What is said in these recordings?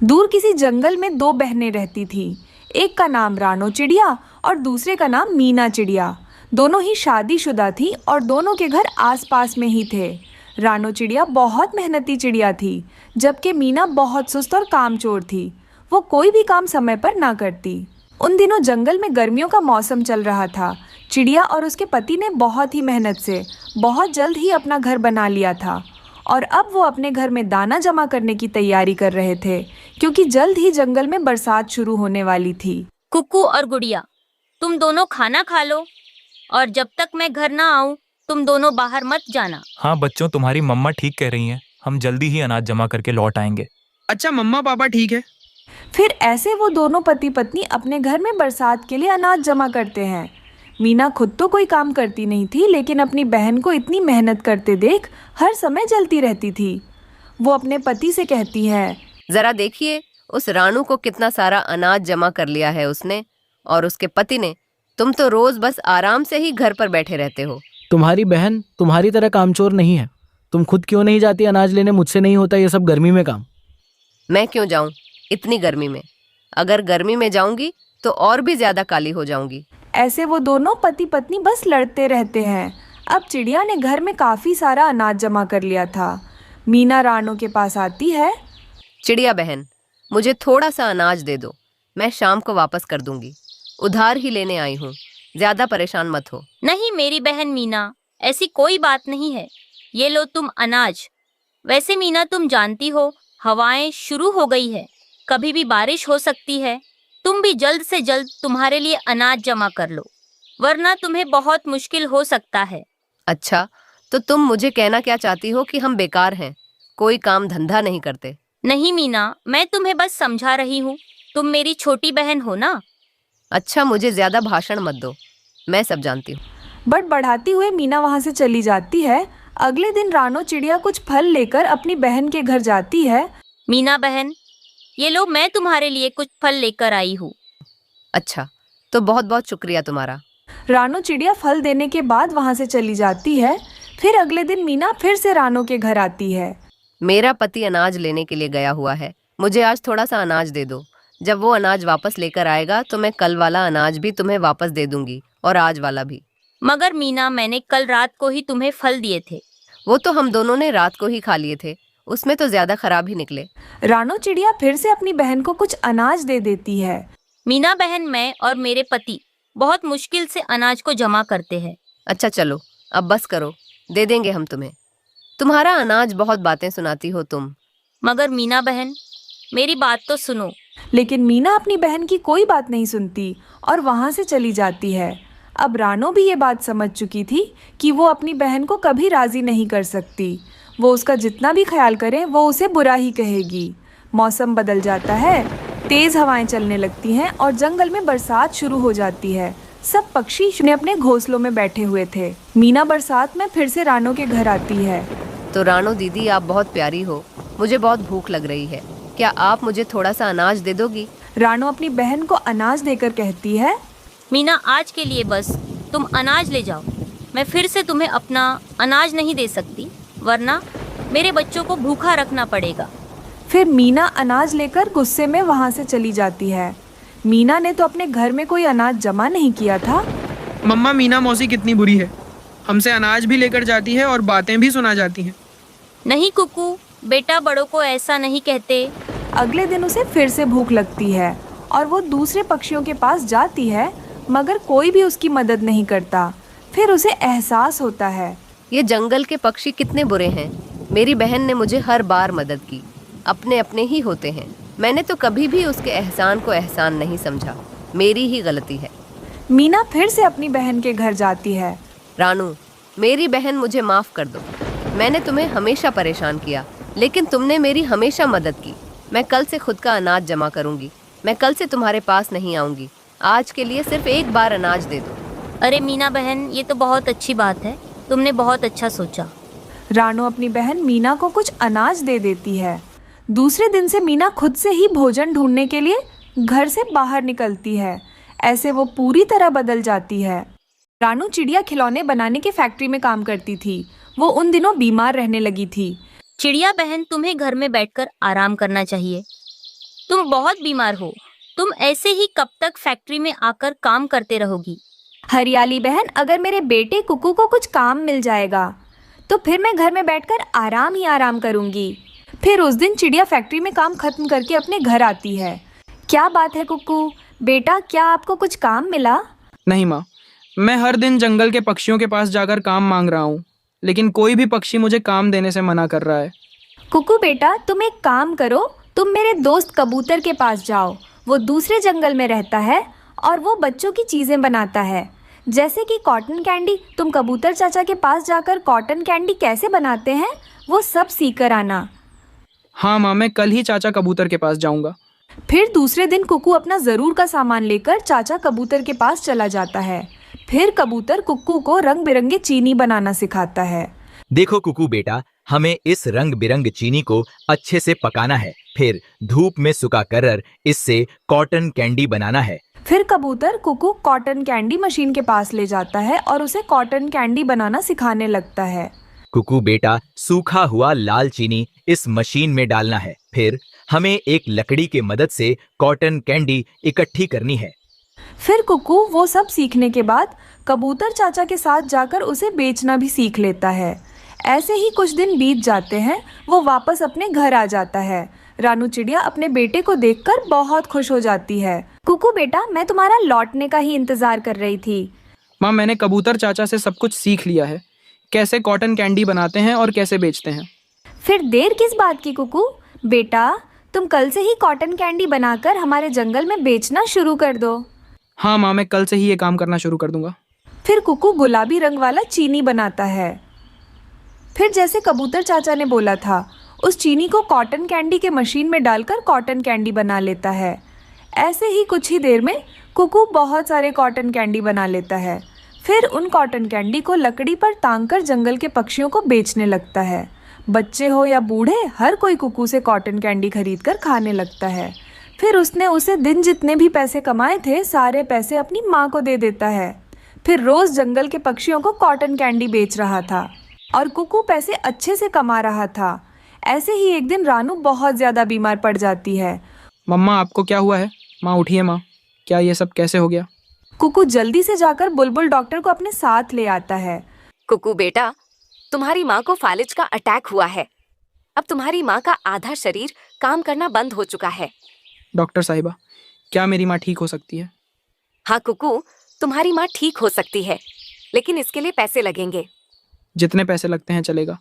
दूर किसी जंगल में दो बहनें रहती थीं। एक का नाम रानो चिड़िया और दूसरे का नाम मीना चिड़िया। दोनों ही शादीशुदा थीं और दोनों के घर आसपास में ही थे। रानो चिड़िया बहुत मेहनती चिड़िया थी, जबकि मीना बहुत सुस्त और कामचोर थी। वो कोई भी काम समय पर ना करती। उन दिनों जंगल में गर्मियों का मौसम चल रहा था। चिड़िया और उसके पति ने बहुत ही मेहनत से बहुत जल्द ही अपना घर बना लिया था और अब वो अपने घर में दाना जमा करने की तैयारी कर रहे थे, क्योंकि जल्द ही जंगल में बरसात शुरू होने वाली थी। कुक्कू और गुड़िया, तुम दोनों खाना खा लो और जब तक मैं घर ना आऊं तुम दोनों बाहर मत जाना। हाँ बच्चों, तुम्हारी मम्मा ठीक कह रही हैं। हम जल्दी ही अनाज जमा करके लौट आएंगे। अच्छा मम्मा पापा ठीक है। फिर ऐसे वो दोनों पति पत्नी अपने घर में बरसात के लिए अनाज जमा करते हैं। मीना खुद तो कोई काम करती नहीं थी, लेकिन अपनी बहन को इतनी मेहनत करते देख हर समय जलती रहती थी। वो अपने पति से कहती है, जरा देखिए उस रानू को कितना सारा अनाज जमा कर लिया है उसने और उसके पति ने। तुम तो रोज बस आराम से ही घर पर बैठे रहते हो। तुम्हारी बहन तुम्हारी तरह कामचोर नहीं है। तुम खुद क्यों नहीं जाती अनाज लेने? मुझसे नहीं होता ये सब गर्मी में काम। मैं क्यों जाऊं इतनी गर्मी में? अगर गर्मी में जाऊंगी तो और भी ज्यादा काली हो जाऊंगी। ऐसे वो दोनों पति पत्नी बस लड़ते रहते हैं। अब चिड़िया ने घर में काफी सारा अनाज जमा कर लिया था। मीना रानो के पास आती है। चिड़िया बहन, मुझे थोड़ा सा अनाज दे दो, मैं शाम को वापस कर दूंगी। उधार ही लेने आई हूँ, ज्यादा परेशान मत हो। नहीं मेरी बहन मीना, ऐसी कोई बात नहीं है। ये लो तुम अनाज। वैसे मीना तुम जानती हो हवाएं शुरू हो गई है, कभी भी बारिश हो सकती है। तुम भी जल्द से जल्द तुम्हारे लिए अनाज जमा कर लो, वरना तुम्हें बहुत मुश्किल हो सकता है। अच्छा, तो तुम मुझे कहना क्या चाहती हो कि हम बेकार हैं, कोई काम धंधा नहीं करते? नहीं मीना, मैं तुम्हें बस समझा रही हूँ। तुम मेरी छोटी बहन हो ना। अच्छा, मुझे ज्यादा भाषण मत दो, मैं सब जानती हूँ। बढ़ाती हुए मीना वहाँ से चली जाती है। अगले दिन रानो चिड़िया कुछ फल लेकर अपनी बहन के घर जाती है। मीना बहन, ये लो मैं तुम्हारे लिए कुछ फल लेकर आई हूँ। अच्छा, तो बहुत बहुत शुक्रिया तुम्हारा। रानो चिड़िया फल देने के बाद वहाँ से चली जाती है। फिर अगले दिन मीना फिर से रानो के घर आती है। मेरा पति अनाज लेने के लिए गया हुआ है, मुझे आज थोड़ा सा अनाज दे दो। जब वो अनाज वापस लेकर आएगा तो मैं कल वाला अनाज भी तुम्हें वापस दे दूंगी और आज वाला भी। मगर मीना, मैंने कल रात को ही तुम्हें फल दिए थे। वो तो हम दोनों ने रात को ही खा लिए थे, उसमें तो ज्यादा खराब ही निकले। रानो चिड़िया फिर से अपनी बहन को कुछ अनाज दे देती है। मीना बहन, मैं और मेरे पति बहुत मुश्किल से अनाज को जमा करते हैं। अच्छा चलो, अब बस करो, दे देंगे हम तुम्हें। तुम्हारा अनाज बहुत बातें सुनाती हो तुम। मगर मीना बहन, मेरी बात तो सुनो। लेकिन मीना अपनी बहन की कोई बात नहीं सुनती और वहाँ से चली जाती है। अब रानो भी ये बात समझ चुकी थी कि वो अपनी बहन को कभी राजी नहीं कर सकती। वो उसका जितना भी ख्याल करे वो उसे बुरा ही कहेगी। मौसम बदल जाता है, तेज हवाएं चलने लगती हैं और जंगल में बरसात शुरू हो जाती है। सब पक्षी अपने घोंसलों में बैठे हुए थे। मीना बरसात में फिर से रानो के घर आती है। तो रानो दीदी, आप बहुत प्यारी हो, मुझे बहुत भूख लग रही है, क्या आप मुझे थोड़ा सा अनाज दे दोगी? रानो अपनी बहन को अनाज देकर कहती है, मीना, आज के लिए बस तुम अनाज ले जाओ। मैं फिर से तुम्हें अपना अनाज नहीं दे सकती, वरना मेरे बच्चों को भूखा रखना पड़ेगा। फिर मीना अनाज लेकर गुस्से में वहाँ से चली जाती है। मीना ने तो अपने घर में कोई अनाज जमा नहीं किया था। मम्मा, मीना मौसी कितनी बुरी है, हमसे अनाज भी लेकर जाती है और बातें भी सुना जाती हैं। नहीं कुकू बेटा, बड़ों को ऐसा नहीं कहते। अगले दिन उसे फिर से भूख लगती है और वो दूसरे पक्षियों के पास जाती है, मगर कोई भी उसकी मदद नहीं करता। फिर उसे एहसास होता है, ये जंगल के पक्षी कितने बुरे हैं। मेरी बहन ने मुझे हर बार मदद की, अपने अपने ही होते हैं। मैंने तो कभी भी उसके एहसान को एहसान नहीं समझा, मेरी ही गलती है। मीना फिर से अपनी बहन के घर जाती है। रानू, मेरी बहन, मुझे माफ़ कर दो। मैंने तुम्हें हमेशा परेशान किया, लेकिन तुमने मेरी हमेशा मदद की। मैं कल से खुद का अनाज जमा करूंगी। मैं कल से तुम्हारे पास नहीं आऊंगी। आज के लिए सिर्फ एक बार अनाज दे दो। अरे मीना बहन, ये तो बहुत अच्छी बात है, तुमने बहुत अच्छा सोचा। रानो अपनी बहन मीना को कुछ अनाज दे देती है। दूसरे दिन से मीना खुद से ही भोजन ढूंढने के लिए घर से बाहर निकलती है। ऐसे वो पूरी तरह बदल जाती है। रानो चिड़िया खिलौने बनाने के फैक्ट्री में काम करती थी। वो उन दिनों बीमार रहने लगी थी। चिड़िया बहन, तुम्हें घर में बैठकर आराम करना चाहिए। तुम बहुत बीमार हो। तुम ऐसे ही कब तक फैक्ट्री में आकर काम करते रहोगी? हरियाली बहन, अगर मेरे बेटे कुकू को कुछ काम मिल जाएगा तो फिर मैं घर में बैठकर आराम ही आराम करूंगी। फिर उस दिन चिड़िया फैक्ट्री में काम खत्म करके अपने घर आती है। क्या बात है कुकू बेटा, क्या आपको कुछ काम मिला? नहीं माँ, मैं हर दिन जंगल के पक्षियों के पास जाकर काम मांग रहा हूँ, लेकिन कोई भी पक्षी मुझे काम देने से मना कर रहा है। कुकू बेटा, तुम एक काम करो, तुम मेरे दोस्त कबूतर के पास जाओ। वो दूसरे जंगल में रहता है और वो बच्चों की चीज़ें बनाता है, जैसे कि कॉटन कैंडी। तुम कबूतर चाचा के पास जाकर कॉटन कैंडी कैसे बनाते हैं वो सब सीख कर आना। हाँ माँ, मैं कल ही चाचा कबूतर के पास जाऊँगा। फिर दूसरे दिन कुकू अपना ज़रूर का सामान लेकर चाचा कबूतर के पास चला जाता है। फिर कबूतर कुक्कू को रंग बिरंगे चीनी बनाना सिखाता है। देखो कुकू बेटा, हमें इस रंग बिरंग चीनी को अच्छे से पकाना है, फिर धूप में सुखा कर इससे कॉटन कैंडी बनाना है। फिर कबूतर कुकू कॉटन कैंडी मशीन के पास ले जाता है और उसे कॉटन कैंडी बनाना सिखाने लगता है। कुकू बेटा, सूखा हुआ लाल चीनी इस मशीन में डालना है, फिर हमें एक लकड़ी के मदद से कॉटन कैंडी इकट्ठी करनी है। फिर कुकू वो सब सीखने के बाद कबूतर चाचा के साथ जाकर उसे बेचना भी सीख लेता है। ऐसे ही कुछ दिन बीत जाते हैं। वो वापस अपने घर आ जाता है। रानू चिड़िया अपने बेटे को देखकर बहुत खुश हो जाती है। कुकू बेटा, मैं तुम्हारा लौटने का ही इंतजार कर रही थी। माँ, मैंने कबूतर चाचा से सब कुछ सीख लिया है, कैसे कॉटन कैंडी बनाते हैं और कैसे बेचते हैं। फिर देर किस बात की कुकू बेटा, तुम कल से ही कॉटन कैंडी बनाकर हमारे जंगल में बेचना शुरू कर दो। हाँ माँ, मैं कल से ही ये काम करना शुरू कर दूंगा। फिर कुकू गुलाबी रंग वाला चीनी बनाता है। फिर जैसे कबूतर चाचा ने बोला था, उस चीनी को कॉटन कैंडी के मशीन में डालकर कॉटन कैंडी बना लेता है। ऐसे ही कुछ ही देर में कुकू बहुत सारे कॉटन कैंडी बना लेता है। फिर उन कॉटन कैंडी को लकड़ी पर टांगकर जंगल के पक्षियों को बेचने लगता है। बच्चे हो या बूढ़े, हर कोई कुकू से कॉटन कैंडी खरीद कर खाने लगता है। फिर उसने उसे दिन जितने भी पैसे कमाए थे सारे पैसे अपनी माँ को दे देता है। फिर रोज जंगल के पक्षियों को कॉटन कैंडी बेच रहा था और कुकू पैसे अच्छे से कमा रहा था। ऐसे ही एक दिन रानू बहुत ज़्यादा बीमार पड़ जाती है। मम्मा, आपको क्या हुआ है? माँ उठिए माँ, क्या ये सब कैसे हो गया? कुकू जल्दी से जाकर बुलबुल डॉक्टर को अपने साथ ले आता है। कुकू बेटा, तुम्हारी माँ को फालिज का अटैक हुआ है। अब तुम्हारी माँ का आधा शरीर काम करना बंद हो चुका है। डॉक्टर साहिबा, क्या मेरी माँ ठीक हो सकती है? हाँ कुकू, तुम्हारी माँ ठीक हो सकती है, लेकिन इसके लिए पैसे लगेंगे। जितने पैसे लगते हैं चलेगा,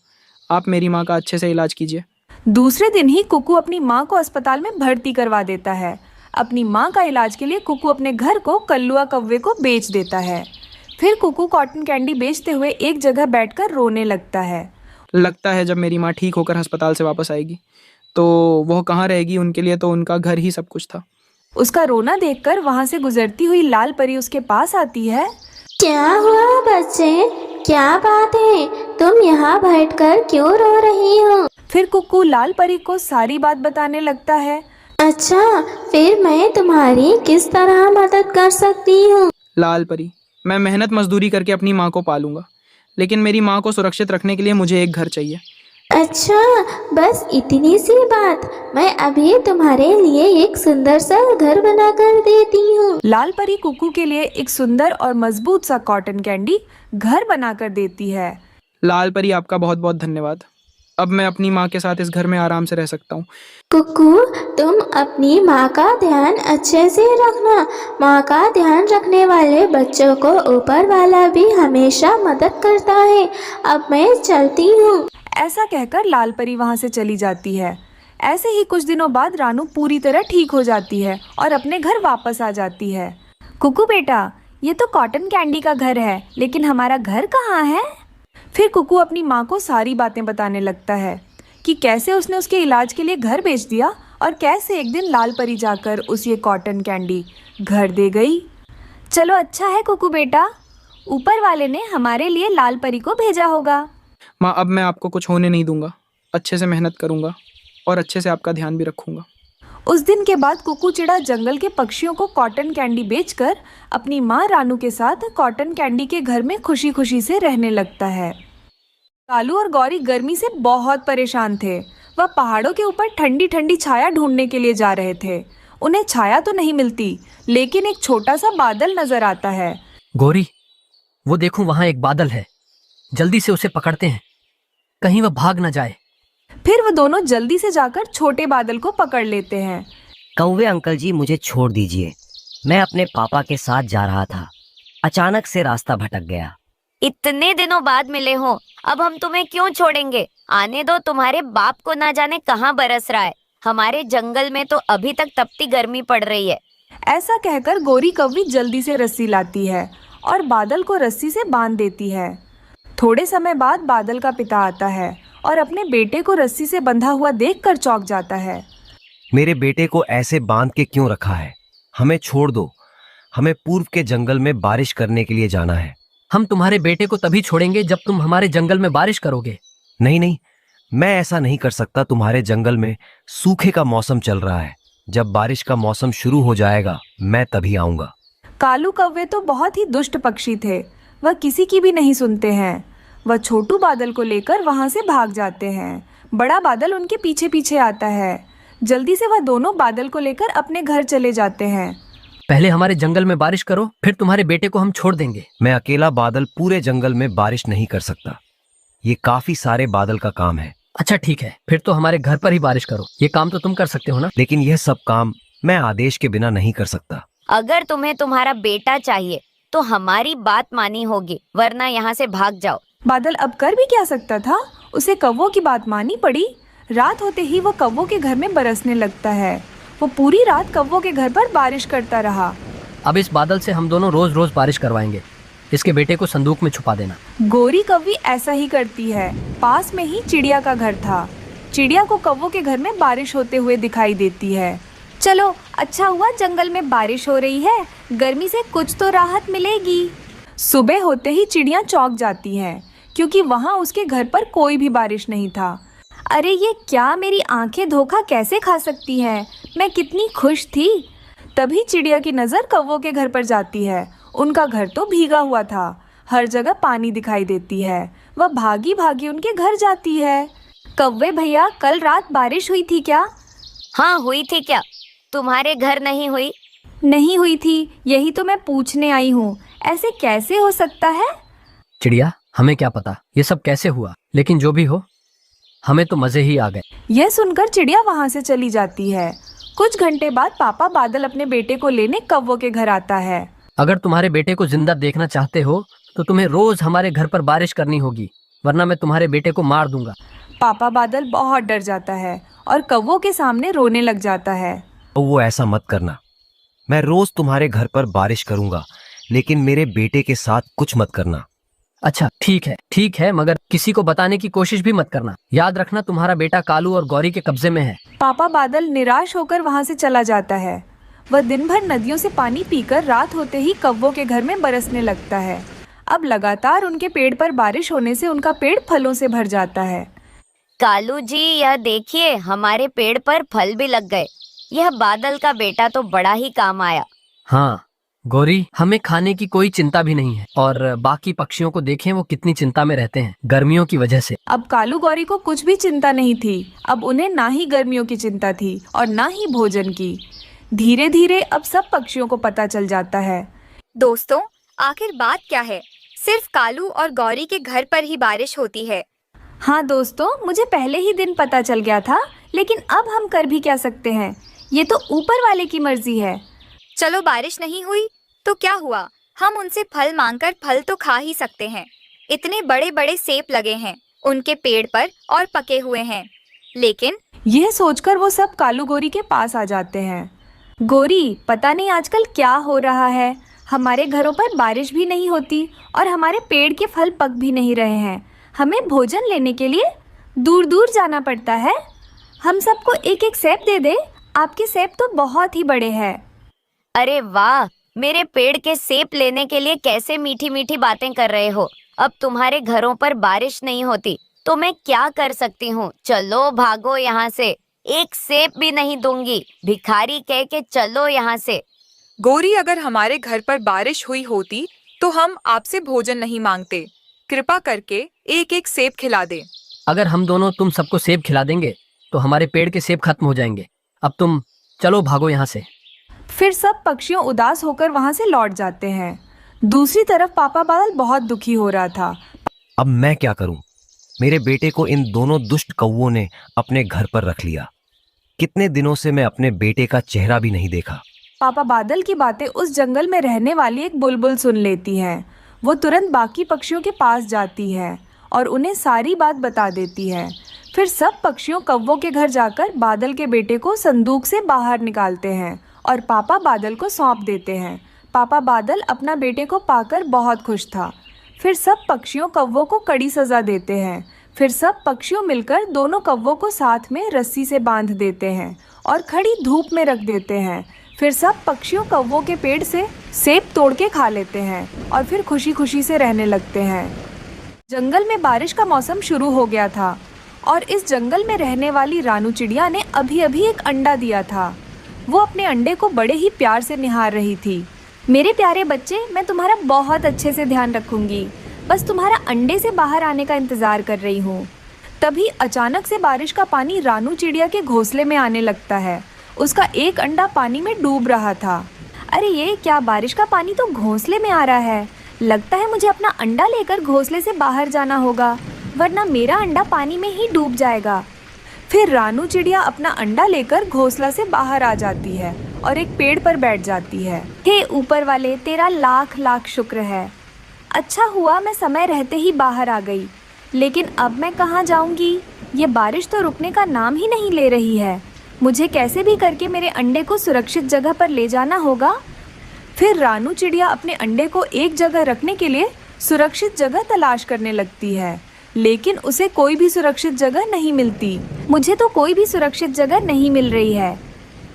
आप मेरी माँ का अच्छे से इलाज कीजिए। दूसरे दिन ही कुकू अपनी माँ को अस्पताल में भर्ती करवा देता है। अपनी माँ का इलाज के लिए कुकू अपने घर को कल्लुआ कौवे को बेच देता है। फिर कुकू कॉटन कैंडी बेचते हुए एक जगह बैठकर रोने लगता है। लगता है जब मेरी माँ ठीक होकर अस्पताल से वापस आएगी तो वह कहाँ रहेगी, उनके लिए तो उनका घर ही सब कुछ था। उसका रोना देखकर वहाँ से गुजरती हुई लाल परी उसके पास आती है। क्या हुआ बच्चे, क्या बात है, तुम यहाँ बैठकर क्यों रो रही हो? फिर कुकू लाल परी को सारी बात बताने लगता है। अच्छा, फिर मैं तुम्हारी किस तरह मदद कर सकती हूँ? लाल परी, मैं मेहनत मजदूरी करके अपनी माँ को पालूंगा, लेकिन मेरी माँ को सुरक्षित रखने के लिए मुझे एक घर चाहिए। अच्छा, बस इतनी सी बात, मैं अभी तुम्हारे लिए एक सुंदर सा घर बना कर देती हूँ। लाल परी कुकू के लिए एक सुंदर और मजबूत सा कॉटन कैंडी घर बनाकर देती है। लाल परी, आपका बहुत बहुत धन्यवाद। अब मैं अपनी माँ के साथ इस घर में आराम से रह सकता हूँ। कुकू, तुम अपनी माँ का ध्यान अच्छे से रखना। माँ का ध्यान रखने वाले बच्चों को ऊपर वाला भी हमेशा मदद करता है। अब मैं चलती हूँ। ऐसा कहकर लाल परी वहाँ से चली जाती है। ऐसे ही कुछ दिनों बाद रानू पूरी तरह ठीक हो जाती है और अपने घर वापस आ जाती है। कुकू बेटा, ये तो कॉटन कैंडी का घर है, लेकिन हमारा घर कहाँ है? फिर कुकू अपनी माँ को सारी बातें बताने लगता है कि कैसे उसने उसके इलाज के लिए घर बेच दिया और कैसे एक दिन लाल परी जाकर उसे कॉटन कैंडी घर दे गई। चलो अच्छा है कुकू बेटा, ऊपर वाले ने हमारे लिए लाल परी को भेजा होगा। माँ, अब मैं आपको कुछ होने नहीं दूंगा, अच्छे से मेहनत करूंगा और अच्छे से आपका ध्यान भी रखूंगा। उस दिन के बाद कुकू चिड़ा जंगल के पक्षियों को कॉटन कैंडी बेचकर अपनी माँ रानू के साथ कॉटन कैंडी के घर में खुशी खुशी से रहने लगता है। कालू और गौरी गर्मी से बहुत परेशान थे। वह पहाड़ों के ऊपर ठंडी ठंडी छाया ढूंढने के लिए जा रहे थे। उन्हें छाया तो नहीं मिलती, लेकिन एक छोटा सा बादल नजर आता है। गौरी, वो देखो वहां एक बादल है, जल्दी से उसे पकड़ते हैं, कहीं वह भाग न जाए। फिर वो दोनों जल्दी से जाकर छोटे बादल को पकड़ लेते हैं। कौवे अंकल जी, मुझे छोड़ दीजिए, मैं अपने पापा के साथ जा रहा था, अचानक से रास्ता भटक गया। इतने दिनों बाद मिले हो, अब हम तुम्हें क्यों छोड़ेंगे? आने दो, तुम्हारे बाप को ना जाने कहाँ बरस रहा है। हमारे जंगल में तो अभी तक तपती गर्मी पड़ रही है। ऐसा कहकर गोरी कौवी जल्दी से रस्सी लाती है और बादल को रस्सी से बांध देती है। थोड़े समय बाद बादल का पिता आता है और अपने बेटे को रस्सी से बंधा हुआ देखकर चौंक जाता है। मेरे बेटे को ऐसे बांध के क्यों रखा है? हमें छोड़ दो, हमें पूर्व के जंगल में बारिश करने के लिए जाना है। हम तुम्हारे बेटे को तभी छोड़ेंगे जब तुम हमारे जंगल में बारिश करोगे। नहीं नहीं, मैं ऐसा नहीं कर सकता। तुम्हारे जंगल में सूखे का मौसम चल रहा है, जब बारिश का मौसम शुरू हो जाएगा मैं तभी आऊंगा। कालू कौवे तो बहुत ही दुष्ट पक्षी थे, वह किसी की भी नहीं सुनते हैं। वह छोटू बादल को लेकर वहां से भाग जाते हैं। बड़ा बादल उनके पीछे पीछे आता है। जल्दी से वह दोनों बादल को लेकर अपने घर चले जाते हैं। पहले हमारे जंगल में बारिश करो, फिर तुम्हारे बेटे को हम छोड़ देंगे। मैं अकेला बादल पूरे जंगल में बारिश नहीं कर सकता, ये काफी सारे बादल का काम है। अच्छा ठीक है, फिर तो हमारे घर पर ही बारिश करो, ये काम तो तुम कर सकते हो ना। लेकिन यह सब काम मैं आदेश के बिना नहीं कर सकता। अगर तुम्हें तुम्हारा बेटा चाहिए तो हमारी बात मानी होगी, वरना यहाँ से भाग जाओ। बादल अब कर भी क्या सकता था, उसे कौवों की बात माननी पड़ी। रात होते ही वो कौवों के घर में बरसने लगता है। वो पूरी रात कौवों के घर पर बारिश करता रहा। अब इस बादल से हम दोनों रोज रोज बारिश करवाएंगे। इसके बेटे को संदूक में छुपा देना। गोरी कौवी ऐसा ही करती है। पास में ही चिड़िया का घर था। चिड़िया को कौवों के घर में बारिश होते हुए दिखाई देती है। चलो, अच्छा हुआ जंगल में बारिश हो रही है, गर्मी से कुछ तो राहत मिलेगी। सुबह होते ही चिड़िया चौंक जाती हैं, क्योंकि वहाँ उसके घर पर कोई भी बारिश नहीं था। अरे ये क्या, मेरी आंखें धोखा कैसे खा सकती हैं? मैं कितनी खुश थी। तभी चिड़िया की नज़र कौवों के घर पर जाती है। उनका घर तो भीगा हुआ था, हर जगह पानी दिखाई देती है। वह भागी भागी उनके घर जाती है। कौवे भैया, कल रात बारिश हुई थी क्या? हाँ हुई थी। क्या तुम्हारे घर नहीं हुई? नहीं हुई थी, यही तो मैं पूछने आई हूँ। ऐसे कैसे हो सकता है? चिड़िया, हमें क्या पता ये सब कैसे हुआ, लेकिन जो भी हो हमें तो मजे ही आ गए। यह सुनकर चिड़िया वहाँ से चली जाती है। कुछ घंटे बाद पापा बादल अपने बेटे को लेने कौवों के घर आता है। अगर तुम्हारे बेटे को जिंदा देखना चाहते हो तो तुम्हें रोज हमारे घर पर बारिश करनी होगी, वरना मैं तुम्हारे बेटे को मार दूंगा। पापा बादल बहुत डर जाता है और कौवों के सामने रोने लग जाता है। वो ऐसा मत करना, मैं रोज तुम्हारे घर पर बारिश करूंगा, लेकिन मेरे बेटे के साथ कुछ मत करना। अच्छा ठीक है, मगर किसी को बताने की कोशिश भी मत करना। याद रखना, तुम्हारा बेटा कालू और गौरी के कब्जे में है। पापा बादल निराश होकर वहाँ से चला जाता है। वह दिन भर नदियों से पानी पीकर रात होते ही कौवों के घर में बरसने लगता है। अब लगातार उनके पेड़ पर बारिश होने से उनका पेड़ फलों से भर जाता है। कालू जी, यह देखिए, हमारे पेड़ पर फल भी लग गए। यह बादल का बेटा तो बड़ा ही काम आया। हाँ गौरी, हमें खाने की कोई चिंता भी नहीं है, और बाकी पक्षियों को देखें, वो कितनी चिंता में रहते हैं गर्मियों की वजह से। अब कालू गौरी को कुछ भी चिंता नहीं थी। अब उन्हें ना ही गर्मियों की चिंता थी और ना ही भोजन की। धीरे धीरे अब सब पक्षियों को पता चल जाता है। दोस्तों, आखिर बात क्या है? सिर्फ कालू और गौरी के घर पर ही बारिश होती है। हाँ दोस्तों, मुझे पहले ही दिन पता चल गया था, लेकिन अब हम कर भी क्या सकते हैं? ये तो ऊपर वाले की मर्जी है। चलो, बारिश नहीं हुई तो क्या हुआ, हम उनसे फल मांगकर फल तो खा ही सकते हैं। इतने बड़े बड़े सेब लगे हैं उनके पेड़ पर और पके हुए हैं। लेकिन यह सोचकर वो सब कालू गौरी के पास आ जाते हैं। गौरी, पता नहीं आजकल क्या हो रहा है, हमारे घरों पर बारिश भी नहीं होती और हमारे पेड़ के फल पक भी नहीं रहे हैं। हमें भोजन लेने के लिए दूर दूर जाना पड़ता है। हम सबको एक एक सेब दे दे, आपके सेब तो बहुत ही बड़े हैं। अरे वाह, मेरे पेड़ के सेब लेने के लिए कैसे मीठी मीठी बातें कर रहे हो। अब तुम्हारे घरों पर बारिश नहीं होती तो मैं क्या कर सकती हूँ? चलो भागो यहाँ से, एक सेब भी नहीं दूंगी। भिखारी कह के चलो यहाँ से। गौरी, अगर हमारे घर पर बारिश हुई होती तो हम आपसे भोजन नहीं मांगते। कृपा करके एक एक सेब खिला दे। अगर हम दोनों तुम सबको सेब खिला देंगे तो हमारे पेड़ के सेब खत्म हो जाएंगे। अब तुम चलो, भागो यहाँ से। फिर सब पक्षियों उदास होकर वहां से लौट जाते हैं। दूसरी तरफ पापा बादल बहुत दुखी हो रहा था। अब मैं क्या करूं? मेरे बेटे को इन दोनों दुष्ट कौवों ने अपने घर पर रख लिया। कितने दिनों से मैं अपने बेटे का चेहरा भी नहीं देखा। पापा बादल की बातें उस जंगल में रहने वाली एक बुलबुल सुन लेती है। वो तुरंत बाकी पक्षियों के पास जाती है और उन्हें सारी बात बता देती है। फिर सब पक्षियों कौवों के घर जाकर बादल के बेटे को संदूक से बाहर निकालते हैं और पापा बादल को सौंप देते हैं। पापा बादल अपना बेटे को पाकर बहुत खुश था। फिर सब पक्षियों कौवों को कड़ी सज़ा देते हैं। फिर सब पक्षियों मिलकर दोनों कौवों को साथ में रस्सी से बांध देते हैं और खड़ी धूप में रख देते हैं। फिर सब पक्षियों कौवों के पेड़ से सेब तोड़ के खा लेते हैं और फिर खुशी खुशी से रहने लगते हैं। जंगल में बारिश का मौसम शुरू हो गया था और इस जंगल में रहने वाली रानू चिड़िया ने अभी अभी एक अंडा दिया था। वो अपने अंडे को बड़े ही प्यार से निहार रही थी। मेरे प्यारे बच्चे, मैं तुम्हारा बहुत अच्छे से ध्यान रखूंगी। बस तुम्हारा अंडे से बाहर आने का इंतज़ार कर रही हूँ। तभी अचानक से बारिश का पानी रानू चिड़िया के घोंसले में आने लगता है। उसका एक अंडा पानी में डूब रहा था। अरे ये क्या, बारिश का पानी तो घोंसले में आ रहा है। लगता है मुझे अपना अंडा लेकर घोंसले से बाहर जाना होगा, वरना मेरा अंडा पानी में ही डूब जाएगा। फिर रानू चिड़िया अपना अंडा लेकर घोंसला से बाहर आ जाती है और एक पेड़ पर बैठ जाती है। हे ऊपर वाले, तेरा लाख लाख शुक्र है। अच्छा हुआ मैं समय रहते ही बाहर आ गई, लेकिन अब मैं कहाँ जाऊँगी? ये बारिश तो रुकने का नाम ही नहीं ले रही है। मुझे कैसे भी करके मेरे अंडे को सुरक्षित जगह पर ले जाना होगा। फिर रानू चिड़िया अपने अंडे को एक जगह रखने के लिए सुरक्षित जगह तलाश करने लगती है, लेकिन उसे कोई भी सुरक्षित जगह नहीं मिलती। मुझे तो कोई भी सुरक्षित जगह नहीं मिल रही है।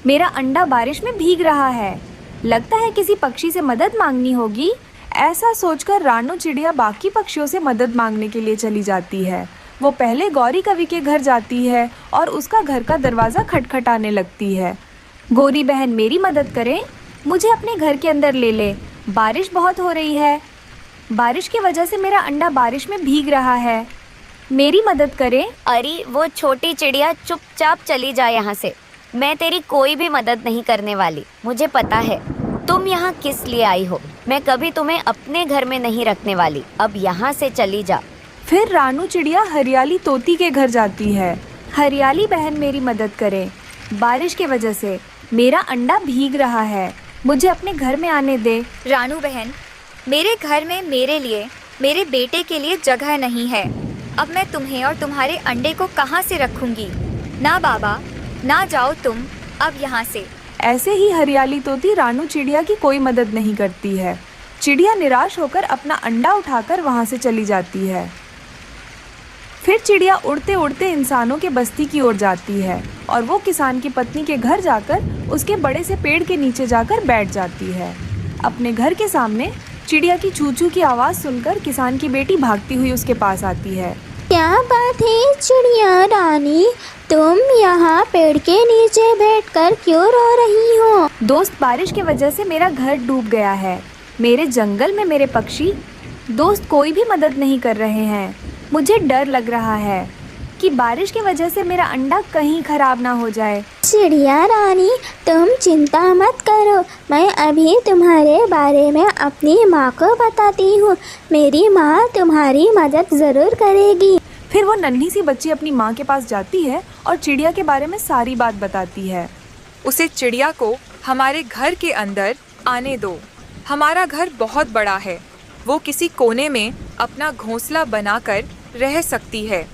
मेरा अंडा बारिश में भीग रहा है। लगता है किसी पक्षी से मदद मांगनी होगी। ऐसा सोचकर रानू चिड़िया बाकी पक्षियों से मदद मांगने के लिए चली जाती है। वो पहले गौरी कवि के घर जाती है और उसका घर का दरवाज़ा खटखटाने लगती है। गौरी बहन, मेरी मदद करें, मुझे अपने घर के अंदर ले ले। बारिश बहुत हो रही है। बारिश की वजह से मेरा अंडा बारिश में भीग रहा है। मेरी मदद करें। अरे वो छोटी चिड़िया, चुपचाप चली जा यहाँ से। मैं तेरी कोई भी मदद नहीं करने वाली। मुझे पता है तुम यहाँ किस लिए आई हो। मैं कभी तुम्हें अपने घर में नहीं रखने वाली। अब यहाँ से चली जा। फिर रानू चिड़िया हरियाली तोती के घर जाती है। हरियाली बहन, मेरी मदद करें। बारिश की वजह से मेरा अंडा भीग रहा है। मुझे अपने घर में आने दे। रानू बहन, मेरे घर में मेरे लिए, मेरे बेटे के लिए जगह नहीं है। अब मैं तुम्हें और तुम्हारे अंडे को कहाँ से रखूँगी? ना बाबा, ना जाओ तुम अब यहाँ से। ऐसे ही हरियाली तोती रानू चिड़िया की कोई मदद नहीं करती है। चिड़िया निराश होकर अपना अंडा उठाकर वहाँ से चली जाती है। फिर चिड़िया उड़ते उड़ते इंसानों के बस्ती की ओर जाती है और वो किसान की पत्नी के घर जाकर उसके बड़े से पेड़ के नीचे जाकर बैठ जाती है। अपने घर के सामने चिड़िया की चूचू की आवाज़ सुनकर किसान की बेटी भागती हुई उसके पास आती है। क्या बात है चिड़िया रानी, तुम यहाँ पेड़ के नीचे बैठकर क्यों रो रही हो? दोस्त, बारिश की वजह से मेरा घर डूब गया है। मेरे जंगल में मेरे पक्षी दोस्त कोई भी मदद नहीं कर रहे हैं। मुझे डर लग रहा है कि बारिश की वजह से मेरा अंडा कहीं खराब ना हो जाए। चिड़िया रानी, तुम चिंता मत करो। मैं अभी तुम्हारे बारे में अपनी माँ को बताती हूँ। मेरी माँ तुम्हारी मदद ज़रूर करेगी। फिर वो नन्ही सी बच्ची अपनी माँ के पास जाती है और चिड़िया के बारे में सारी बात बताती है। उसे चिड़िया को हमारे घर के अंदर आने दो। हमारा घर बहुत बड़ा है। वो किसी कोने में अपना घोंसला बनाकर रह सकती है।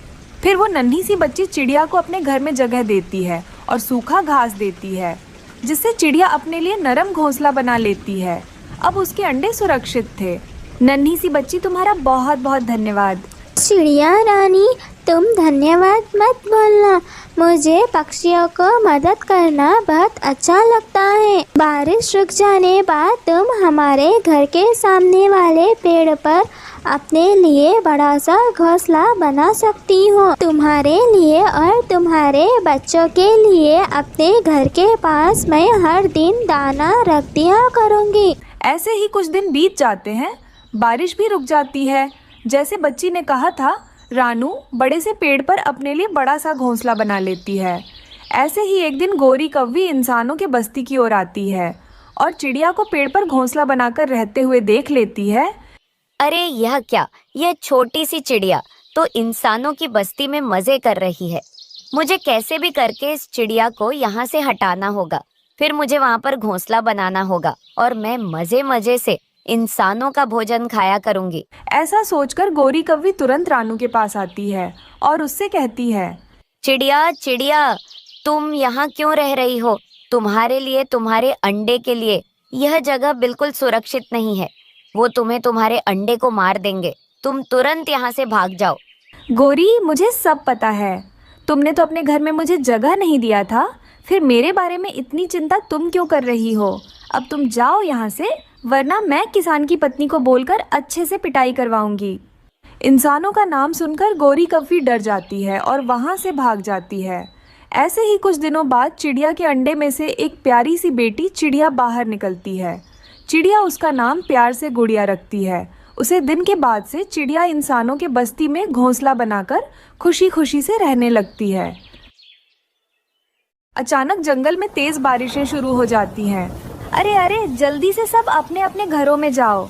फिर वो नन्ही सी बच्ची चिड़िया को अपने घर में जगह देती है और सूखा घास देती है, जिससे चिड़िया अपने लिए नरम घोंसला बना लेती है। अब उसके अंडे सुरक्षित थे। नन्ही सी बच्ची, तुम्हारा बहुत बहुत धन्यवाद। चिड़िया रानी, तुम धन्यवाद मत बोलना। मुझे पक्षियों को मदद करना बहुत अच्छा लगता है। बारिश रुक जाने बाद तुम हमारे घर के सामने वाले पेड़ पर अपने लिए बड़ा सा घोंसला बना सकती हो। तुम्हारे लिए और तुम्हारे बच्चों के लिए अपने घर के पास मैं हर दिन दाना रख दिया करूँगी। ऐसे ही कुछ दिन बीत जाते हैं। बारिश भी रुक जाती है। जैसे बच्ची ने कहा था, रानू बड़े से पेड़ पर अपने लिए बड़ा सा घोंसला बना लेती है। ऐसे ही एक दिन गोरी कौवी इंसानों के बस्ती की ओर आती है और चिड़िया को पेड़ पर घोंसला बनाकर रहते हुए देख लेती है। अरे यह क्या, यह छोटी सी चिड़िया तो इंसानों की बस्ती में मजे कर रही है। मुझे कैसे भी करके इस चिड़िया को यहाँ से हटाना होगा, फिर मुझे वहाँ पर घोंसला बनाना होगा और मैं मजे मजे से इंसानों का भोजन खाया करूंगी। ऐसा सोचकर गोरी कौवी तुरंत रानू के पास आती है और उससे कहती है, चिड़िया चिड़िया, तुम यहाँ क्यों रह रही हो? तुम्हारे लिए, तुम्हारे अंडे के लिए यह जगह बिल्कुल सुरक्षित नहीं है। वो तुम्हें तुम्हारे अंडे को मार देंगे। तुम तुरंत यहाँ से भाग जाओ। गोरी, मुझे सब पता है। तुमने तो अपने घर में मुझे जगह नहीं दिया था, फिर मेरे बारे में इतनी चिंता तुम क्यों कर रही हो? अब तुम जाओ यहाँ से, वरना मैं किसान की पत्नी को बोलकर अच्छे से पिटाई करवाऊंगी। इंसानों का नाम सुनकर गोरी कौवी डर जाती है और वहाँ से भाग जाती है। ऐसे ही कुछ दिनों बाद चिड़िया के अंडे में से एक प्यारी सी बेटी चिड़िया बाहर निकलती है। चिड़िया उसका नाम प्यार से गुड़िया रखती है। उसे दिन के बाद से चिड़िया इंसानों के बस्ती में घोंसला बनाकर खुशी खुशी से रहने लगती है। अचानक जंगल में तेज बारिशें शुरू हो जाती हैं। अरे अरे, जल्दी से सब अपने अपने घरों में जाओ।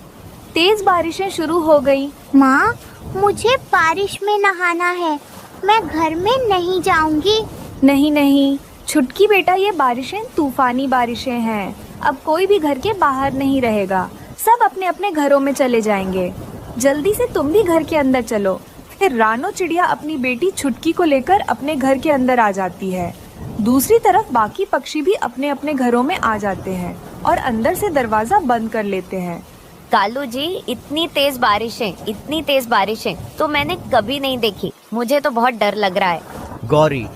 तेज बारिशें शुरू हो गई। माँ, मुझे बारिश में नहाना है, मैं घर में नहीं जाऊंगी। नहीं नहीं छुटकी बेटा, ये बारिशें तूफानी बारिशें हैं। अब कोई भी घर के बाहर नहीं रहेगा, सब अपने अपने घरों में चले जाएंगे। जल्दी से तुम भी घर के अंदर चलो। फिर रानो चिड़िया अपनी बेटी छुटकी को लेकर अपने घर के अंदर आ जाती है। दूसरी तरफ बाकी पक्षी भी अपने अपने घरों में आ जाते हैं और अंदर से दरवाजा बंद कर लेते हैं। कालू जी, इतनी तेज बारिशें तो मैंने कभी नहीं देखी। मुझे तो बहुत डर लग रहा है। गौरी,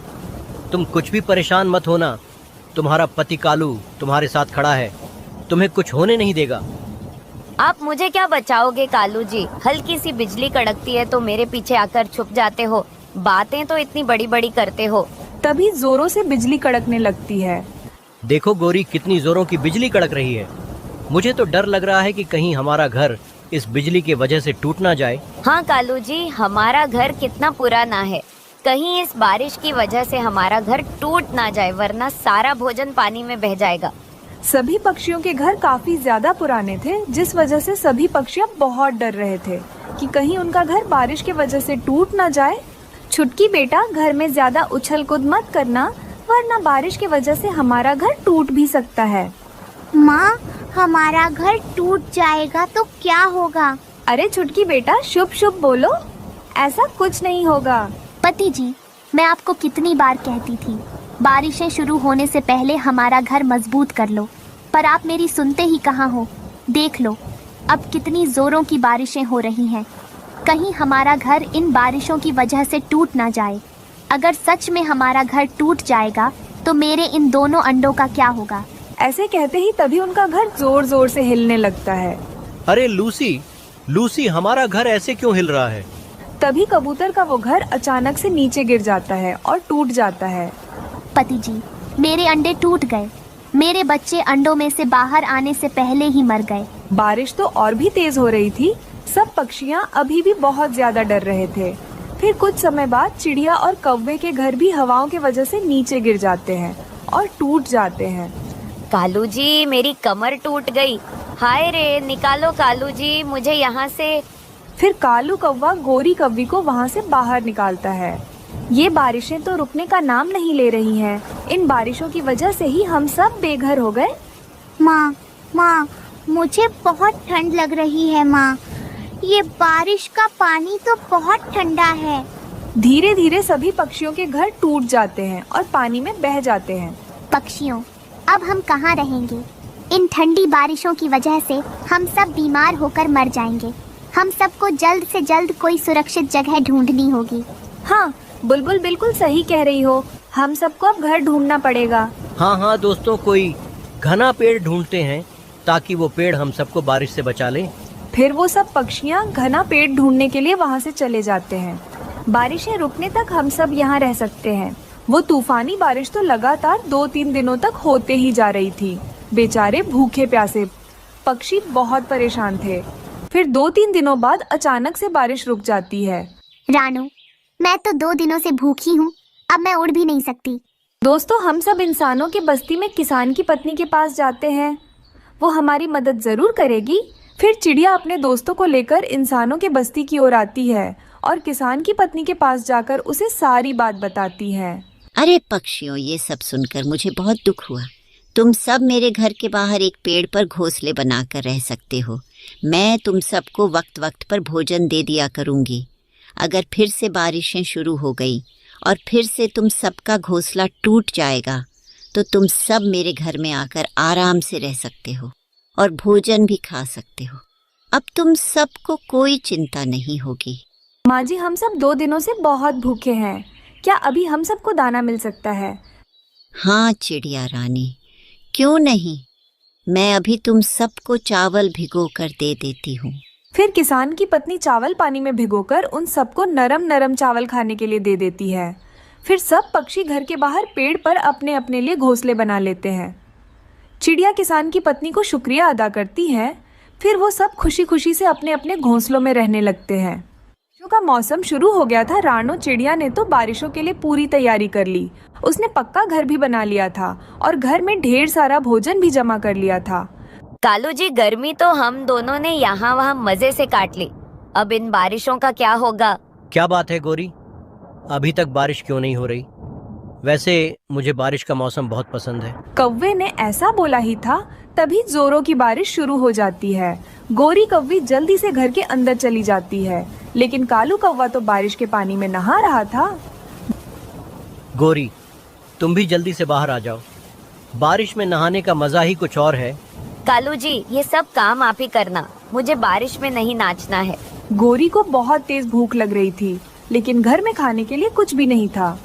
तुम कुछ भी परेशान मत होना। तुम्हारा पति कालू तुम्हारे साथ खड़ा है, तुम्हें कुछ होने नहीं देगा। आप मुझे क्या बचाओगे कालू जी? हल्की सी बिजली कड़कती है तो मेरे पीछे आकर छुप जाते हो। बातें तो इतनी बड़ी बड़ी करते हो। तभी जोरों से बिजली कड़कने लगती है। देखो गौरी, कितनी जोरों की बिजली कड़क रही है। मुझे तो डर लग रहा है कि कहीं हमारा घर इस बिजली की वजह से टूट ना जाए। हाँ कालू जी, हमारा घर कितना पुराना है, कहीं इस बारिश की वजह से हमारा घर टूट ना जाए, वरना सारा भोजन पानी में बह जाएगा। सभी पक्षियों के घर काफी ज्यादा पुराने थे, जिस वजह से सभी पक्षी अब बहुत डर रहे थे कि कहीं उनका घर बारिश की वजह से टूट ना जाए। छुटकी बेटा, घर में ज्यादा उछल कूद मत करना, वरना बारिश की वजह से हमारा घर टूट भी सकता है। माँ, हमारा घर टूट जाएगा तो क्या होगा? अरे छुटकी बेटा, शुभ शुभ बोलो, ऐसा कुछ नहीं होगा। पति जी, मैं आपको कितनी बार कहती थी, बारिशें शुरू होने से पहले हमारा घर मजबूत कर लो, पर आप मेरी सुनते ही कहाँ हो। देख लो, अब कितनी जोरों की बारिशें हो रही हैं। कहीं हमारा घर इन बारिशों की वजह से टूट ना जाए। अगर सच में हमारा घर टूट जाएगा तो मेरे इन दोनों अंडों का क्या होगा? ऐसे कहते ही तभी उनका घर जोर जोर से हिलने लगता है। अरे लूसी, हमारा घर ऐसे क्यों हिल रहा है? तभी कबूतर का वो घर अचानक से नीचे गिर जाता है और टूट जाता है। पति जी, मेरे अंडे टूट गए। मेरे बच्चे अंडों में से बाहर आने से पहले ही मर गए। बारिश तो और भी तेज हो रही थी। सब पक्षियाँ अभी भी बहुत ज्यादा डर रहे थे। फिर कुछ समय बाद चिड़िया और कौवे के घर भी हवाओं की वजह से नीचे गिर जाते हैं और टूट जाते हैं। कालू जी, मेरी कमर टूट गई। हाय रे, निकालो कालू जी मुझे यहाँ से। फिर कालू कौवा गोरी कौवी को वहाँ से बाहर निकालता है। ये बारिशें तो रुकने का नाम नहीं ले रही हैं। इन बारिशों की वजह से ही हम सब बेघर हो गए। माँ, मुझे बहुत ठंड लग रही है। माँ, ये बारिश का पानी तो बहुत ठंडा है। धीरे धीरे सभी पक्षियों के घर टूट जाते हैं और पानी में बह जाते हैं। पक्षियों, अब हम कहाँ रहेंगे? इन ठंडी बारिशों की वजह से हम सब बीमार होकर मर जाएंगे। हम सबको जल्द से जल्द कोई सुरक्षित जगह ढूंढनी होगी। हाँ, बुलबुल बिल्कुल सही कह रही हो। हम सबको अब घर ढूंढना पड़ेगा। हाँ दोस्तों, कोई घना पेड़ ढूंढते हैं ताकि वो पेड़ हम सबको बारिश से बचा ले। फिर वो सब पक्षियाँ घना पेड़ ढूंढने के लिए वहाँ से चले जाते हैं। बारिशें रुकने तक हम सब यहाँ रह सकते हैं। वो तूफानी बारिश तो लगातार 2-3 दिनों तक होते ही जा रही थी। बेचारे भूखे प्यासे पक्षी बहुत परेशान थे। फिर 2-3 दिनों बाद अचानक से बारिश रुक जाती है। रानू, मैं तो 2 दिनों से भूखी हूँ, अब मैं उड़ भी नहीं सकती। दोस्तों, हम सब इंसानों की बस्ती में किसान की पत्नी के पास जाते हैं। वो हमारी मदद ज़रूर करेगी। फिर चिड़िया अपने दोस्तों को लेकर इंसानों के बस्ती की ओर आती है और किसान की पत्नी के पास जाकर उसे सारी बात बताती है। अरे पक्षियों, ये सब सुनकर मुझे बहुत दुख हुआ। तुम सब मेरे घर के बाहर एक पेड़ पर घोंसले बनाकर रह सकते हो। मैं तुम सबको वक्त वक्त पर भोजन दे दिया करूँगी। अगर फिर से बारिशें शुरू हो गई और फिर से तुम सबका घोंसला टूट जाएगा तो तुम सब मेरे घर में आकर आराम से रह सकते हो और भोजन भी खा सकते हो। अब तुम सबको कोई चिंता नहीं होगी। माँ जी, हम सब 2 दिनों से बहुत भूखे हैं। क्या अभी हम सबको दाना मिल सकता है? हाँ चिड़िया रानी, क्यों नहीं। मैं अभी तुम सबको चावल भिगो कर दे देती हूँ। फिर किसान की पत्नी चावल पानी में भिगोकर उन सबको नरम नरम चावल खाने के लिए दे देती है। फिर सब पक्षी घर के बाहर पेड़ पर अपने अपने लिए घोंसले बना लेते हैं। चिड़िया किसान की पत्नी को शुक्रिया अदा करती है। फिर वो सब खुशी खुशी से अपने अपने घोंसलों में रहने लगते हैं। बारिशों का मौसम शुरू हो गया था। रानो चिड़िया ने तो बारिशों के लिए पूरी तैयारी कर ली। उसने पक्का घर भी बना लिया था और घर में ढेर सारा भोजन भी जमा कर लिया था। कालू जी, गर्मी तो हम दोनों ने यहाँ वहाँ मजे से काट ली। अब इन बारिशों का क्या होगा? क्या बात है गौरी, अभी तक बारिश क्यों नहीं हो रही? वैसे मुझे बारिश का मौसम बहुत पसंद है। कौवे ने ऐसा बोला ही था, तभी जोरों की बारिश शुरू हो जाती है। गोरी कौवी जल्दी से घर के अंदर चली जाती है, लेकिन कालू कौवा तो बारिश के पानी में नहा रहा था। गौरी, तुम भी जल्दी से बाहर आ जाओ। बारिश में नहाने का मजा ही कुछ और है। कालू जी, ये सब काम आप ही करना, मुझे बारिश में नहीं नाचना है। गोरी को बहुत तेज भूख लग रही थी, लेकिन घर में खाने के लिए कुछ भी नहीं था।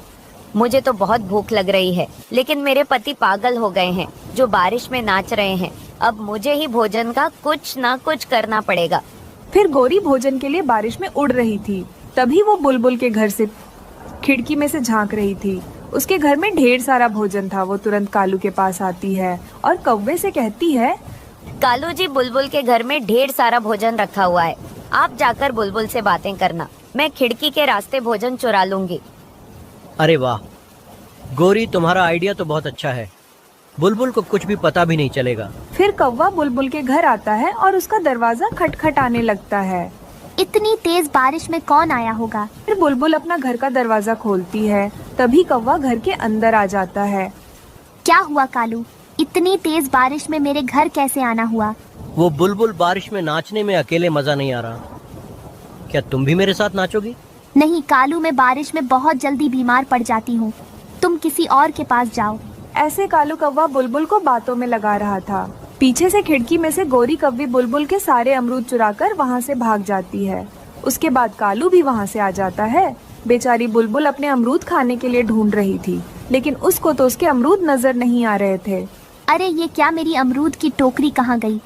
मुझे तो बहुत भूख लग रही है, लेकिन मेरे पति पागल हो गए हैं जो बारिश में नाच रहे हैं। अब मुझे ही भोजन का कुछ ना कुछ करना पड़ेगा। फिर गोरी भोजन के लिए बारिश में उड़ रही थी। तभी वो बुलबुल के घर से खिड़की में से झांक रही थी। उसके घर में ढेर सारा भोजन था। वो तुरंत कालू के पास आती है और कौवे से कहती है, कालू जी, बुलबुल के घर में ढेर सारा भोजन रखा हुआ है। आप जाकर बुलबुल से बातें करना, मैं खिड़की के रास्ते भोजन चुरा लूंगी। अरे वाह गौरी, तुम्हारा आइडिया तो बहुत अच्छा है। बुलबुल को कुछ भी पता भी नहीं चलेगा। फिर कौवा बुलबुल के घर आता है और उसका दरवाजा खटखटाने लगता है। इतनी तेज बारिश में कौन आया होगा? फिर बुलबुल अपना घर का दरवाजा खोलती है। तभी कौवा घर के अंदर आ जाता है। क्या हुआ कालू, इतनी तेज बारिश में मेरे घर कैसे आना हुआ? वो बुलबुल, बारिश में नाचने में अकेले मजा नहीं आ रहा। क्या तुम भी मेरे साथ नाचोगी? नहीं कालू, मैं बारिश में बहुत जल्दी बीमार पड़ जाती हूँ। तुम किसी और के पास जाओ। ऐसे कालू कौवा बुलबुल को बातों में लगा रहा था। पीछे से खिड़की में से गोरी कौवी बुलबुल के सारे अमरूद चुराकर वहाँ से भाग जाती है। उसके बाद कालू भी वहाँ से आ जाता है। बेचारी बुलबुल अपने अमरूद खाने के लिए ढूंढ रही थी, लेकिन उसको तो उसके अमरूद नजर नहीं आ रहे थे। अरे ये क्या, मेरी अमरूद की टोकरी कहाँ गई?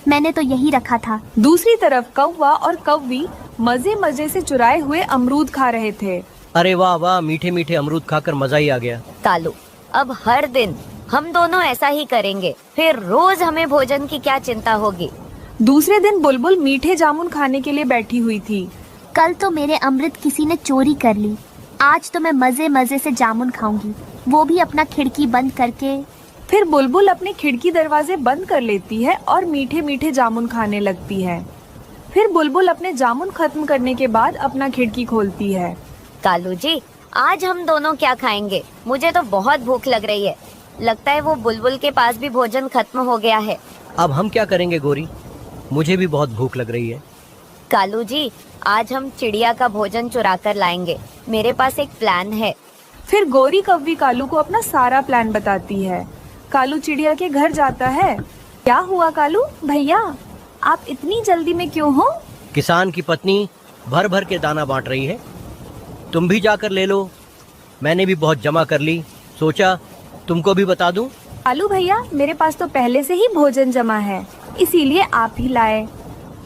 मैंने तो यही रखा था। दूसरी तरफ कौवा और कौवी मजे मजे से चुराए हुए अमरूद खा रहे थे। अरे वाह वाह, मीठे मीठे अमरूद खाकर मजा ही आ गया। कालू, अब हर दिन हम दोनों ऐसा ही करेंगे, फिर रोज हमें भोजन की क्या चिंता होगी। दूसरे दिन बुलबुल मीठे जामुन खाने के लिए बैठी हुई थी। कल तो मेरे अमृत किसी ने चोरी कर ली, आज तो मैं मजे मजे से जामुन खाऊंगी, वो भी अपना खिड़की बंद करके। फिर बुलबुल अपने खिड़की दरवाजे बंद कर लेती है और मीठे मीठे जामुन खाने लगती है। फिर बुलबुल अपने जामुन खत्म करने के बाद अपना खिड़की खोलती है। कालू जी, आज हम दोनों क्या खाएंगे? मुझे तो बहुत भूख लग रही है। लगता है वो बुलबुल के पास भी भोजन खत्म हो गया है। अब हम क्या करेंगे गौरी? मुझे भी बहुत भूख लग रही है। कालू जी, आज हम चिड़िया का भोजन चुरा कर लाएंगे। मेरे पास एक प्लान है। फिर गोरी कौवी कालू को अपना सारा प्लान बताती है। कालू चिड़िया के घर जाता है। क्या हुआ कालू भैया, आप इतनी जल्दी में क्यों हो? किसान की पत्नी भर भर के दाना बांट रही है, तुम भी जाकर ले लो। मैंने भी बहुत जमा कर ली, सोचा तुमको भी बता दूं। कालू भैया, मेरे पास तो पहले से ही भोजन जमा है, इसीलिए आप ही लाए।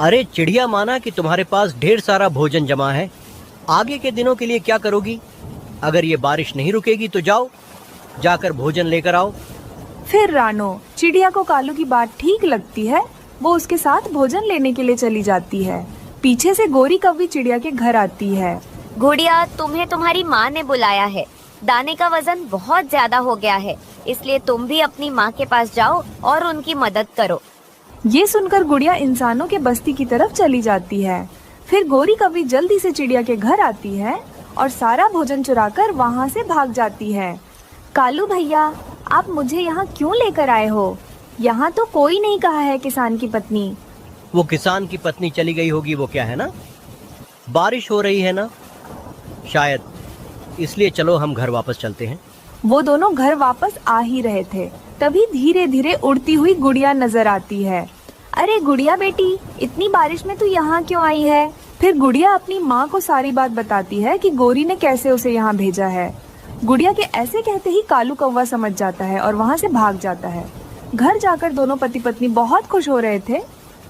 अरे चिड़िया, माना कि तुम्हारे पास ढेर सारा भोजन जमा है, आगे के दिनों के लिए क्या करोगी? अगर ये बारिश नहीं रुकेगी तो जाओ, जाकर भोजन लेकर आओ। फिर रानो चिड़िया को कालू की बात ठीक लगती है। वो उसके साथ भोजन लेने के लिए चली जाती है। पीछे से गोरी कौवी चिड़िया के घर आती है। गुड़िया, तुम्हें तुम्हारी माँ ने बुलाया है। दाने का वजन बहुत ज्यादा हो गया है, इसलिए तुम भी अपनी माँ के पास जाओ और उनकी मदद करो। ये सुनकर गुड़िया इंसानों के बस्ती की तरफ चली जाती है। फिर गौरी कौवी जल्दी से चिड़िया के घर आती है और सारा भोजन चुराकर वहाँ से भाग जाती है। कालू भैया, आप मुझे यहाँ क्यों लेकर आए हो? यहाँ तो कोई नहीं कहा है किसान की पत्नी। वो किसान की पत्नी चली गई होगी, वो क्या है ना, बारिश हो रही है ना शायद, इसलिए चलो हम घर वापस चलते हैं। वो दोनों घर वापस आ ही रहे थे, तभी धीरे धीरे उड़ती हुई गुड़िया नजर आती है। अरे गुड़िया बेटी, इतनी बारिश में तू यहाँ क्यों आई है? फिर गुड़िया अपनी माँ को सारी बात बताती है कि गौरी ने कैसे उसे यहाँ भेजा है। गुड़िया के ऐसे कहते ही कालू कौवा समझ जाता है और वहाँ से भाग जाता है। घर जाकर दोनों पति पत्नी बहुत खुश हो रहे थे।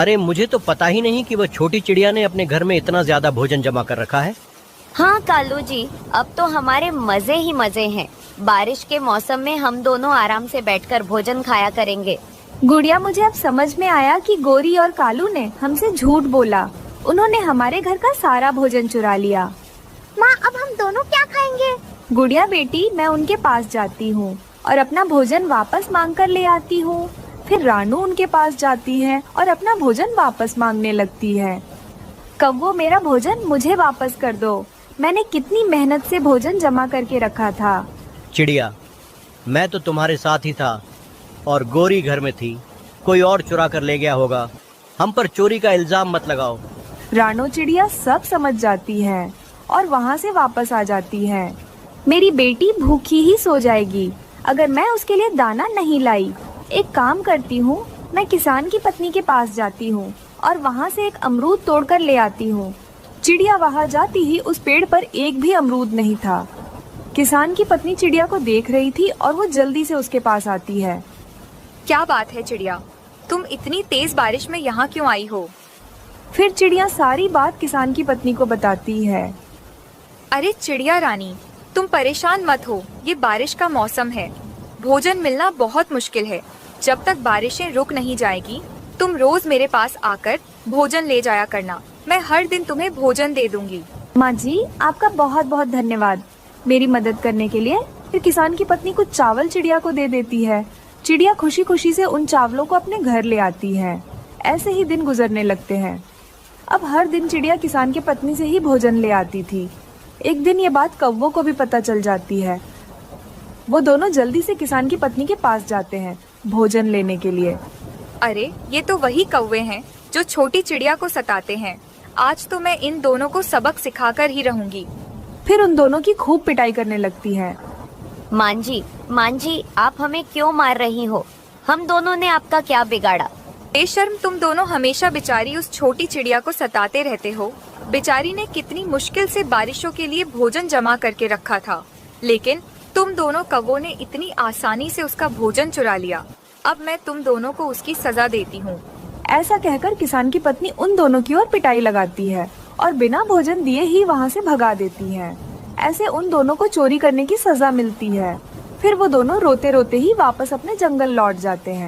अरे मुझे तो पता ही नहीं कि वो छोटी चिड़िया ने अपने घर में इतना ज्यादा भोजन जमा कर रखा है। हाँ कालू जी, अब तो हमारे मजे ही मजे हैं। बारिश के मौसम में हम दोनों आराम से बैठकर भोजन खाया करेंगे। गुड़िया, मुझे अब समझ में आया कि गौरी और कालू ने हमसे झूठ बोला। उन्होंने हमारे घर का सारा भोजन चुरा लिया। माँ, अब हम दोनों क्या खाएंगे? गुड़िया बेटी, मैं उनके पास जाती हूँ और अपना भोजन वापस मांग कर ले आती हूँ। फिर रानू उनके पास जाती है और अपना भोजन वापस मांगने लगती है। कौवो, मेरा भोजन मुझे वापस कर दो। मैंने कितनी मेहनत से भोजन जमा करके रखा था। चिड़िया, मैं तो तुम्हारे साथ ही था और गौरी घर में थी। कोई और चुरा कर ले गया होगा। हम पर चोरी का इल्जाम मत लगाओ। रानो चिड़िया सब समझ जाती है और वहाँ से वापस आ जाती है। मेरी बेटी भूखी ही सो जाएगी अगर मैं उसके लिए दाना नहीं लाई। एक काम करती हूँ, मैं किसान की पत्नी के पास जाती हूँ और वहाँ से एक अमरूद तोड़कर ले आती हूँ। चिड़िया वहाँ जाती ही उस पेड़ पर एक भी अमरूद नहीं था। किसान की पत्नी चिड़िया को देख रही थी और वो जल्दी से उसके पास आती है। क्या बात है चिड़िया, तुम इतनी तेज बारिश में यहाँ क्यों आई हो? फिर चिड़िया सारी बात किसान की पत्नी को बताती है। अरे चिड़िया रानी, तुम परेशान मत हो, ये बारिश का मौसम है। भोजन मिलना बहुत मुश्किल है। जब तक बारिशें रुक नहीं जाएगी, तुम रोज मेरे पास आकर भोजन ले जाया करना। मैं हर दिन तुम्हें भोजन दे दूंगी। माँ जी, आपका बहुत बहुत धन्यवाद मेरी मदद करने के लिए। फिर किसान की पत्नी कुछ चावल चिड़िया को दे देती है। चिड़िया खुशी खुशी से उन चावलों को अपने घर ले आती है। ऐसे ही दिन गुजरने लगते हैं। अब हर दिन चिड़िया किसान की पत्नी से ही भोजन ले आती थी। एक दिन ये बात कौवों को भी पता चल जाती है। वो दोनों जल्दी से किसान की पत्नी के पास जाते हैं भोजन लेने के लिए। अरे ये तो वही कौवे हैं जो छोटी चिड़िया को सताते हैं। आज तो मैं इन दोनों को सबक सिखाकर ही रहूंगी। फिर उन दोनों की खूब पिटाई करने लगती है। मां जी, आप हमें क्यों मार रही हो? हम दोनों ने आपका क्या बिगाड़ा? बेशर्म, तुम दोनों हमेशा बेचारी उस छोटी चिड़िया को सताते रहते हो। बेचारी ने कितनी मुश्किल से बारिशों के लिए भोजन जमा करके रखा था, लेकिन तुम दोनों कौवों ने इतनी आसानी से उसका भोजन चुरा लिया। अब मैं तुम दोनों को उसकी सजा देती हूँ। ऐसा कहकर किसान की पत्नी उन दोनों की ओर पिटाई लगाती है और बिना भोजन दिए ही वहाँ से भगा देती है। ऐसे उन दोनों को चोरी करने की सजा मिलती है। फिर वो दोनों रोते रोते ही वापस अपने जंगल लौट जाते हैं।